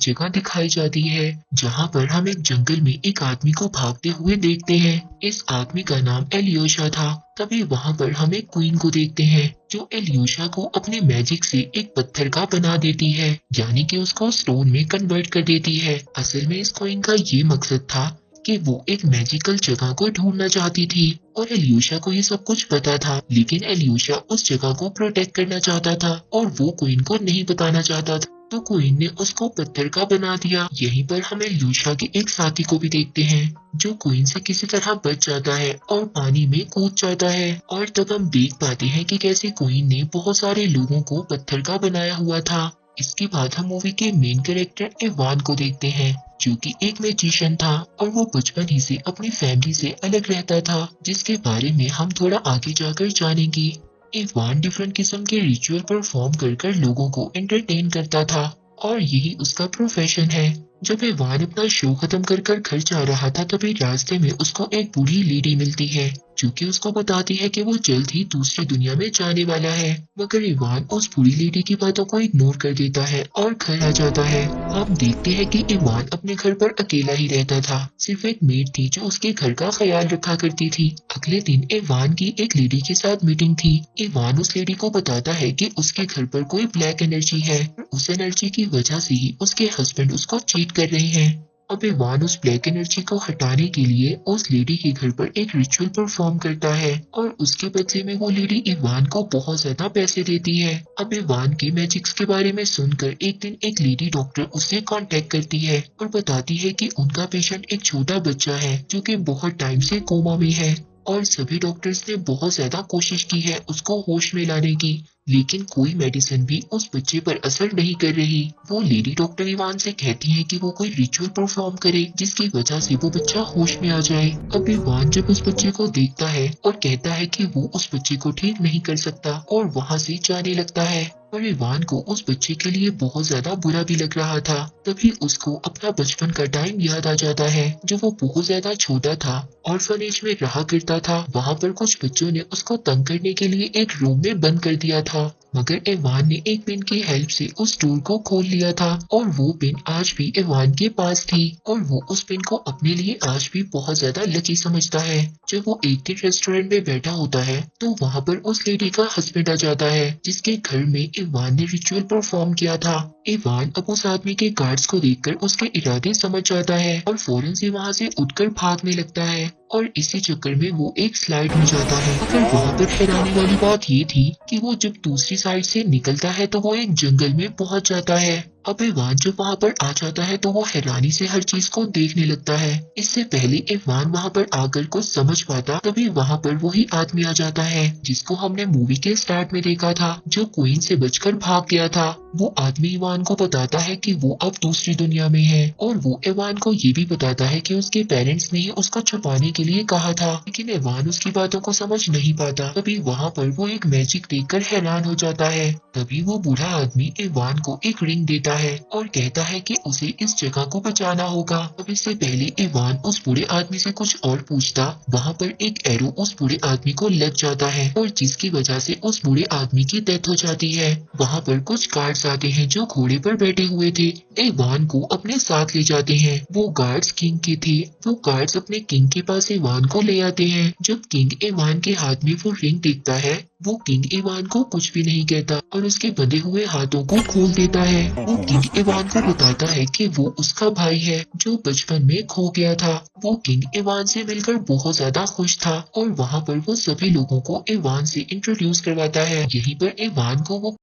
जगह दिखाई जाती है जहां पर हम एक जंगल में एक आदमी को भागते हुए देखते हैं। इस आदमी का नाम एलियोशा था। तभी वहां पर हम एक क्वीन को देखते हैं जो एलियोशा को अपने मैजिक से एक पत्थर का बना देती है, यानी कि उसको स्टोन में कन्वर्ट कर देती है। असल में इस क्वीन का ये मकसद था कि वो एक मैजिकल जगह को ढूंढना चाहती थी और एलियोशा को ये सब कुछ पता था, लेकिन एलियोशा उस जगह को प्रोटेक्ट करना चाहता था और वो क्वीन को नहीं बताना चाहता था। तो क्वीन ने उसको पत्थर का बना दिया। यहीं पर हम एलियोशा के एक साथी को भी देखते हैं जो क्वीन से किसी तरह बच जाता है और पानी में कूद जाता है। और तब हम देख पाते हैं कि कैसे क्वीन ने बहुत सारे लोगों को पत्थर का बनाया हुआ था। इसके बाद हम मूवी के मेन कैरेक्टर इवान को देखते हैं जो कि एक मैजिशियन था और वो बचपन ही से अपनी फैमिली से अलग रहता था, जिसके बारे में हम थोड़ा आगे जाकर जानेंगे। इवान डिफरेंट किस्म के रिचुअल परफॉर्म कर कर लोगों को एंटरटेन करता था और यही उसका प्रोफेशन है। जब इवान अपना शो खत्म कर कर घर जा रहा था तभी रास्ते में उसको एक बूढ़ी लेडी मिलती है जो कि उसको बताती है कि वो जल्द ही दूसरी दुनिया में जाने वाला है। मगर इवान उस बूढ़ी लेडी की बातों को इग्नोर कर देता है और घर आ जाता है। हम देखते हैं कि इवान अपने घर पर अकेला ही रहता था। सिर्फ एक मेड थी जो उसके घर का ख्याल रखा करती थी। अगले दिन इवान की एक लेडी के साथ मीटिंग थी। इवान उस लेडी को बताता है कि उसके घर पर कोई ब्लैक एनर्जी है। उस एनर्जी की वजह से ही उसके हस्बैंड उसको चीट कर रहे हैं। अब इवान उस ब्लैक एनर्जी को हटाने के लिए उस लेडी के घर पर एक रिचुअल परफॉर्म करता है और उसके बदले में वो लेडी इवान को बहुत ज्यादा पैसे देती है। अब इवान के मैजिक्स के बारे में सुनकर एक दिन एक लेडी डॉक्टर उससे कांटेक्ट करती है और बताती है कि उनका पेशेंट एक छोटा बच्चा है जो कि बहुत टाइम से कोमा में है और सभी डॉक्टर्स ने बहुत ज्यादा कोशिश की है उसको होश में लाने की, लेकिन कोई मेडिसिन भी उस बच्चे पर असर नहीं कर रही। वो लेडी डॉक्टर इवान से कहती है कि वो कोई रिचुअल परफॉर्म करे जिसकी वजह से वो बच्चा होश में आ जाए। अब इवान जब उस बच्चे को देखता है और कहता है कि वो उस बच्चे को ठीक नहीं कर सकता और वहाँ से जाने लगता है। और इवान को उस बच्चे के लिए बहुत ज्यादा बुरा भी लग रहा था। तभी उसको अपना बचपन का टाइम याद आ जाता है जो वो बहुत ज्यादा छोटा था ऑर्फनेज में रहा करता था। वहाँ पर कुछ बच्चों ने उसको तंग करने के लिए एक रूम में बंद कर दिया था, मगर इवान ने एक पिन की हेल्प से उस डोर को खोल लिया था और वो पिन आज भी इवान के पास थी और वो उस पिन को अपने लिए आज भी बहुत ज्यादा लकी समझता है। जब वो एक दिन रेस्टोरेंट में बैठा होता है तो वहाँ पर उस लेडी का हस्बैंड आ जाता है जिसके घर में इवान ने रिचुअल परफॉर्म किया था। इवान अब उस आदमी के गार्ड्स को देखकर उसके इरादे समझ जाता है और फौरन से वहाँ से उठकर भागने लगता है और इसी चक्कर में वो एक स्लाइड में जाता है। मगर वहाँ पर हैरानी वाली बात ये थी कि वो जब दूसरी साइड से निकलता है तो वो एक जंगल में पहुंच जाता है। अब इवान जब वहाँ पर आ जाता है तो वो हैरानी से हर चीज को देखने लगता है। इससे पहले इवान वहाँ पर आकर कुछ समझ पाता तभी वहाँ पर वही आदमी आ जाता है जिसको हमने मूवी के स्टार्ट में देखा था, जो क्वीन से बचकर भाग गया था। वो आदमी इवान को बताता है कि वो अब दूसरी दुनिया में है और वो इवान को ये भी बताता है कि उसके पेरेंट्स ने उसको छुपाने के लिए कहा था, लेकिन इवान उसकी बातों को समझ नहीं पाता। तभी वहाँ पर वो एक मैजिक देखकर हैरान हो जाता है। तभी वो बूढ़ा आदमी इवान को एक रिंग देता है और कहता है कि उसे इस जगह को बचाना होगा। अब इससे पहले इवान उस बूढ़े आदमी से कुछ और पूछता, वहाँ पर एक एरो उस बूढ़े आदमी को लग जाता है और जिसकी वजह से उस बूढ़े आदमी की डेथ हो जाती है। वहाँ पर कुछ गार्ड्स आते हैं जो घोड़े पर बैठे हुए थे। इवान को अपने साथ ले जाते हैं। वो गार्ड्स किंग के थे। वो गार्ड्स अपने किंग के पास इवान को ले आते हैं। जब किंग इवान के हाथ में वो रिंग देखता है वो किंग इवान को कुछ भी नहीं कहता और उसके बंधे हुए हाथों को खोल देता है। वो किंग इवान को बताता है कि वो उसका भाई है जो बचपन में खो गया था। वो किंग इवान से मिलकर बहुत ज्यादा खुश था और वहाँ पर वो सभी लोगों को इवान से इंट्रोड्यूस करवाता है। यहीं पर इवान को वो